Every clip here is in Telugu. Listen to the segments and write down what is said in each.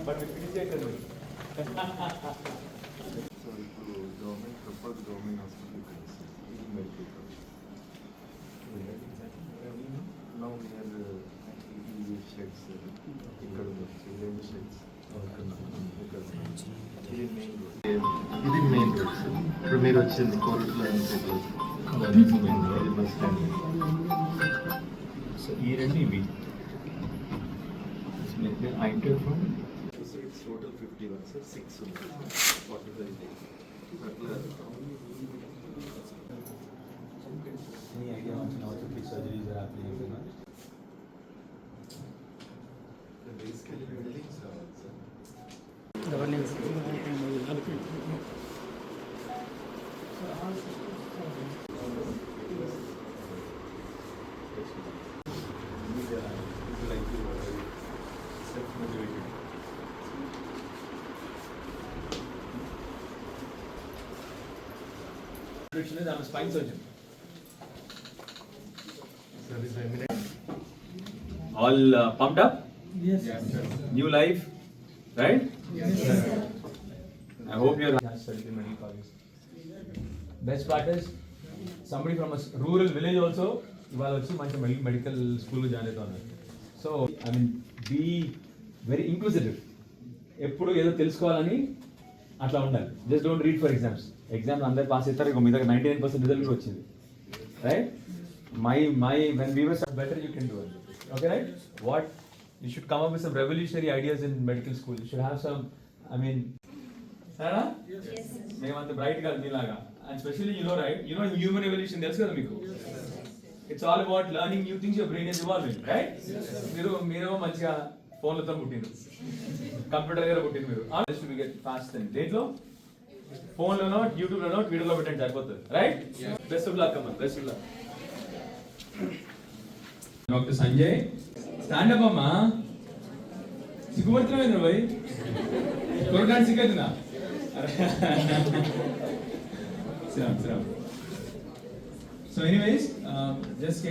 But it is a good. So ఇప్పుడు గవర్నమెంట్ ప్రపోజ్ గవర్నమెంట్ హాస్పిటల్ ఇది మెడికల్ నౌ నియర్ ఈ షెడ్స్ ఇక్కడ రెండు షెడ్స్ ఇది మెయిన్ రోడ్ ఇప్పుడు మీరు వచ్చింది కోర్టులో బస్ స్టాండ్. సో ఈ రెండు ఇవి I entered from total 51 sir, 6 45 days. any idea on how to fix surgeries are happening now? The basically buildings are sir. Governance. I'm a spine surgeon. All pumped up? Yes. New life, right? Yes. I hope you're studying in medical college. Best practice, somebody from a rural village also, ఇవాళ వచ్చి మంచి మెడికల్ స్కూల్లో జాయిన్ అవుతున్నారు. So I mean be very inclusive. ఎప్పుడు ఏదో తెలుసుకోవాలని అట్లా ఉండాలి. Just don't read for exams. Exams అందరు పాస్ అవుతారు, మీ దగ్గర 99% రిజల్ట్ కూడా వచ్చింది, right? My when we were better you can do it. Okay, right? What you should come up with some revolutionary ideas in medical school. You should have some, I mean, సరేనా? మేమంత బ్రైట్ కాదు మీలాగా. And specially you know human evolution తెలుసు కదా మీకు. It's all about learning new things. Your brain is evolving, right? మీరేమో మంచిగా ఫోన్లతో పుట్టిండ్రు, కంప్యూటర్ దగ్గర పుట్టింది. మీరు just we get fast thing. దేంట్లో? ఫోన్లోనో, యూట్యూబ్లోనో, వీడియోలో పెట్టండి సరిపోతుంది, రైట్? బెస్ట్ ఆఫ్ లక్ అమ్మా, best of luck. Doctor Sanjay, stand up అమ్మా. సిగ్గుపడుతున్నావు భయ్, కొరడానికి సిగ్గవుతుందా? సో ఎనీవేస్ జస్ట్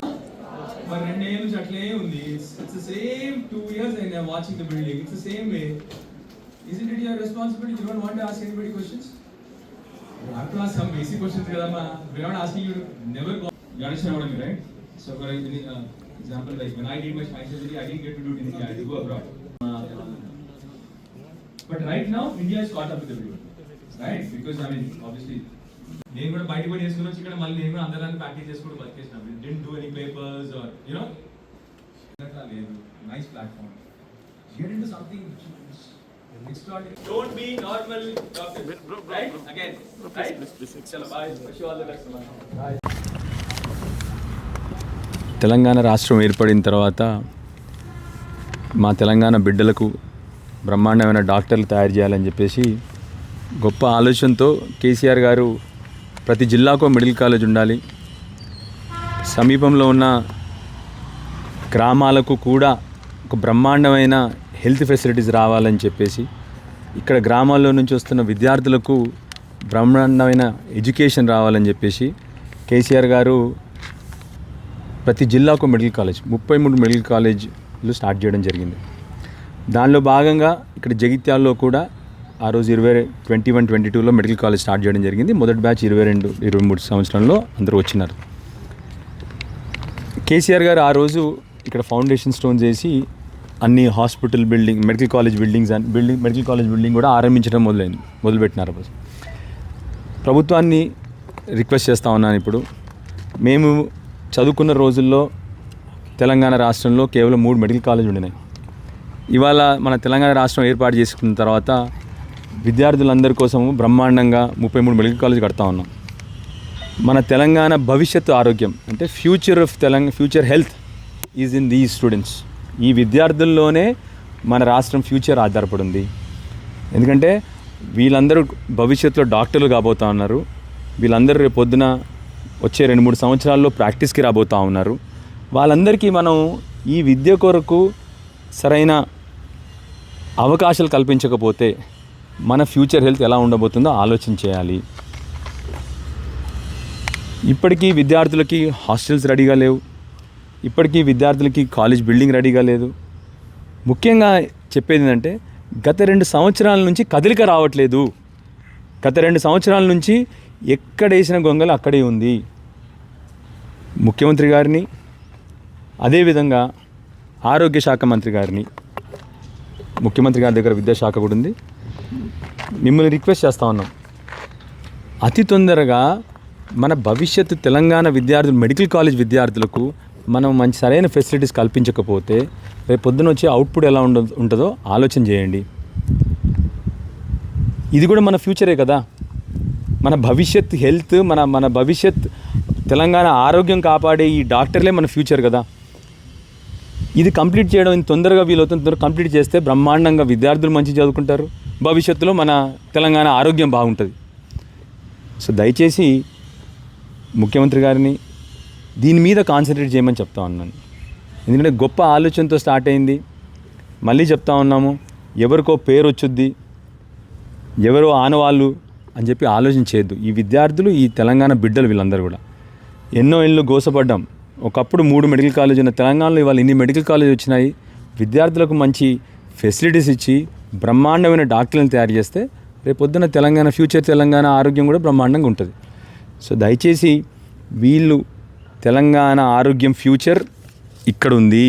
మరి 2 ఏళ్ళ నుంచి అట్లే ఉంది. It's the same 2 years and I'm watching the building. It's the same way. Isn't it your responsibility? You don't want to ask anybody questions? You have to ask some basic questions kadamma. We're not asking you to never go. You understand what I mean, right? So for example, like when I did my spine surgery, I didn't get to do it in India. I had to go abroad. But right now, India is caught up with everyone, right? Because I mean, obviously, నేను కూడా బయట కూడా చేసుకుని వచ్చి ఇక్కడ మళ్ళీ నేను కూడా అందరాన్ని ప్రాక్టీస్ చేసుకుంటూ బతికేసిన. Didn't do any papers or you know. లేదు, nice platform. Get into something extraordinary. Don't be normal doctor, right? Again, right? Chalo, bye. Wish you all the best. Bye. Telangana రాష్ట్రం ఏర్పడిన తర్వాత మా తెలంగాణ బిడ్డలకు బ్రహ్మాండమైన డాక్టర్లు తయారు చేయాలని చెప్పేసి గొప్ప ఆలోచనతో కేసీఆర్ గారు ప్రతి జిల్లాకు మెడికల్ కాలేజ్ ఉండాలి, సమీపంలో ఉన్న గ్రామాలకు కూడా ఒక బ్రహ్మాండమైన హెల్త్ ఫెసిలిటీస్ రావాలని చెప్పేసి, ఇక్కడ గ్రామాల్లో నుంచి వస్తున్న విద్యార్థులకు బ్రహ్మాండమైన ఎడ్యుకేషన్ రావాలని చెప్పేసి కేసీఆర్ గారు ప్రతి జిల్లాకు మెడికల్ కాలేజ్ 33 మెడికల్ కాలేజీలు స్టార్ట్ చేయడం జరిగింది. దానిలో భాగంగా ఇక్కడ జగిత్యాల్లో కూడా ఆ రోజు 2021-22లో మెడికల్ కాలేజ్ స్టార్ట్ చేయడం జరిగింది. మొదటి బ్యాచ్ 22-23 సంవత్సరంలో అందరూ వచ్చినారు. కేసీఆర్ గారు ఆ రోజు ఇక్కడ ఫౌండేషన్ స్టోన్స్ వేసి అన్ని hospital building, medical college building కూడా ఆరంభించడం మొదలుపెట్టినారు. ప్రభుత్వాన్ని రిక్వెస్ట్ చేస్తూ ఉన్నాను. ఇప్పుడు మేము చదువుకున్న రోజుల్లో తెలంగాణ రాష్ట్రంలో కేవలం 3 మెడికల్ కాలేజ్ ఉండినాయి. ఇవాళ మన తెలంగాణ రాష్ట్రం ఏర్పాటు చేసుకున్న తర్వాత విద్యార్థులందరి కోసము బ్రహ్మాండంగా 33 మెడికల్ కాలేజ్ కడతా ఉన్నాం. మన తెలంగాణ భవిష్యత్తు ఆరోగ్యం అంటే future health is in these students. ఈ విద్యార్థుల్లోనే మన రాష్ట్రం ఫ్యూచర్ ఆధారపడి ఉంది. ఎందుకంటే వీళ్ళందరూ భవిష్యత్తులో డాక్టర్లు కాబోతూ ఉన్నారు. వీళ్ళందరూ రేపు పొద్దున వచ్చే 2-3 సంవత్సరాల్లో ప్రాక్టీస్కి రాబోతూ ఉన్నారు. వాళ్ళందరికీ మనం ఈ విద్య కొరకు సరైన అవకాశాలు కల్పించకపోతే మన ఫ్యూచర్ హెల్త్ ఎలా ఉండబోతుందో ఆలోచన చేయాలి. ఇప్పటికీ విద్యార్థులకి హాస్టల్స్ రెడీగా లేవు, ఇప్పటికీ విద్యార్థులకి కాలేజ్ బిల్డింగ్ రెడీగా లేదు. ముఖ్యంగా చెప్పేది ఏంటంటే గత 2 సంవత్సరాల నుంచి కదలిక రావట్లేదు. గత 2 సంవత్సరాల నుంచి ఎక్కడేసిన గొంగలు అక్కడే ఉంది. ముఖ్యమంత్రి గారిని, అదేవిధంగా ఆరోగ్య శాఖ మంత్రి గారిని, ముఖ్యమంత్రి గారి దగ్గర విద్యాశాఖ కూడా ఉంది, మిమ్మల్ని రిక్వెస్ట్ చేస్తూ ఉన్నాం, అతి తొందరగా మన భవిష్యత్తు తెలంగాణ విద్యార్థులు, మెడికల్ కాలేజ్ విద్యార్థులకు మనం మంచి సరైన ఫెసిలిటీస్ కల్పించకపోతే రేపు పొద్దున వచ్చే అవుట్పుట్ ఎలా ఉంటుందో ఆలోచన చేయండి. ఇది కూడా మన ఫ్యూచరే కదా, మన భవిష్యత్ హెల్త్, మన భవిష్యత్ తెలంగాణ ఆరోగ్యం కాపాడే ఈ డాక్టర్లే మన ఫ్యూచర్ కదా. ఇది కంప్లీట్ చేయడం ఇంత తొందరగా వీలవుతుంది. కంప్లీట్ చేస్తే బ్రహ్మాండంగా విద్యార్థులు మంచి చదువుకుంటారు, భవిష్యత్తులో మన తెలంగాణ ఆరోగ్యం బాగుంటుంది. సో దయచేసి ముఖ్యమంత్రి గారిని దీని మీద కాన్సన్ట్రేట్ చేయమని చెప్తా ఉన్నాను. ఎందుకంటే గొప్ప ఆలోచనతో స్టార్ట్ అయింది. మళ్ళీ చెప్తా ఉన్నాము, ఎవరికో పేరు వచ్చుద్ది, ఎవరో ఆనవాళ్ళు అని చెప్పి ఆలోచన చేయొద్దు. ఈ విద్యార్థులు, ఈ తెలంగాణ బిడ్డలు వీళ్ళందరూ కూడా ఎన్నో ఏళ్ళు గోసపడ్డాం. ఒకప్పుడు 3 మెడికల్ కాలేజ్ ఉన్న తెలంగాణలో ఇవాళ ఇన్ని మెడికల్ కాలేజ్ వచ్చినాయి. విద్యార్థులకు మంచి ఫెసిలిటీస్ ఇచ్చి బ్రహ్మాండమైన డాక్టర్లను తయారు చేస్తే రేపొద్దున తెలంగాణ ఫ్యూచర్, తెలంగాణ ఆరోగ్యం కూడా బ్రహ్మాండంగా ఉంటుంది. సో దయచేసి వీళ్ళు తెలంగాణ ఆరోగ్యం ఫ్యూచర్ ఇక్కడ ఉంది.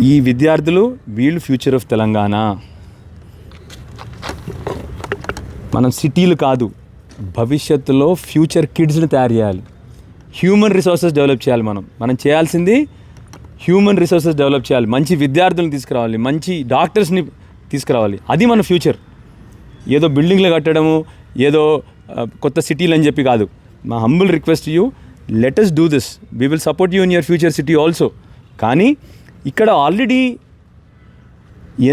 ఈ విద్యార్థులు వీళ్ళు ఫ్యూచర్ ఆఫ్ తెలంగాణ. మనం సిటీలు కాదు, భవిష్యత్తులో ఫ్యూచర్ కిడ్స్ని తయారు చేయాలి, హ్యూమన్ రిసోర్సెస్ డెవలప్ చేయాలి. మనం చేయాల్సింది హ్యూమన్ రిసోర్సెస్ డెవలప్ చేయాలి, మంచి విద్యార్థులను తీసుకురావాలి, మంచి డాక్టర్స్ని తీసుకురావాలి. అది మన ఫ్యూచర్. ఏదో బిల్డింగ్లు కట్టడము, ఏదో కొత్త సిటీలు అని చెప్పి కాదు. మా humble request you, let us do this, we will support you in your future city also. కానీ ఇక్కడ ఆల్రెడీ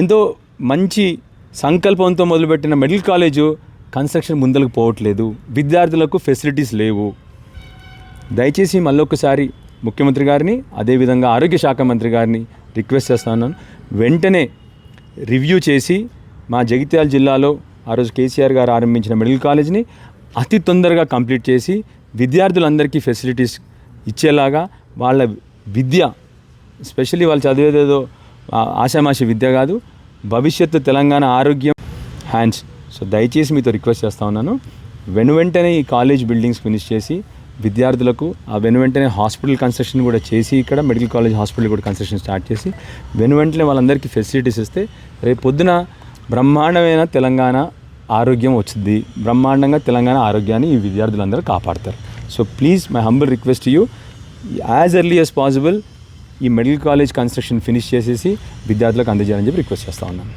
ఎంతో మంచి సంకల్పంతో మొదలుపెట్టిన మెడికల్ కాలేజు కన్స్ట్రక్షన్ ముందరకు పోవట్లేదు, విద్యార్థులకు ఫెసిలిటీస్ లేవు. దయచేసి మళ్ళొకసారి ముఖ్యమంత్రి గారిని, అదేవిధంగా ఆరోగ్య శాఖ మంత్రి గారిని రిక్వెస్ట్ చేస్తున్నాను, వెంటనే రివ్యూ చేసి మా జగిత్యాల జిల్లాలో ఆ రోజు కేసీఆర్ గారు ఆరంభించిన మెడికల్ కాలేజ్ని అతి తొందరగా కంప్లీట్ చేసి విద్యార్థులందరికీ ఫెసిలిటీస్ ఇచ్చేలాగా, వాళ్ళ విద్య, ఎస్పెషల్లీ వాళ్ళు చదివేదేదో ఆషామాషి విద్య కాదు, భవిష్యత్తు తెలంగాణ ఆరోగ్యం హ్యాండ్స్. సో దయచేసి మీతో రిక్వెస్ట్ చేస్తూ ఉన్నాను, వెంటనే ఈ కాలేజ్ బిల్డింగ్స్ ఫినిష్ చేసి విద్యార్థులకు ఆ వెంటనే హాస్పిటల్ కన్స్ట్రక్షన్ కూడా చేసి, ఇక్కడ మెడికల్ కాలేజ్ హాస్పిటల్ కూడా కన్స్ట్రక్షన్ స్టార్ట్ చేసి వెంటనే వాళ్ళందరికీ ఫెసిలిటీస్ ఇస్తే రేపు పొద్దున బ్రహ్మాండమైన తెలంగాణ ఆరోగ్యం వచ్చింది, బ్రహ్మాండంగా తెలంగాణ ఆరోగ్యాన్ని ఈ విద్యార్థులందరూ కాపాడతారు. So please my humble request you, as early as possible ఈ మెడికల్ కాలేజ్ కన్స్ట్రక్షన్ ఫినిష్ చేసేసి విద్యార్థులకు అందజేయాలని చెప్పి రిక్వెస్ట్ చేస్తూ ఉన్నాను.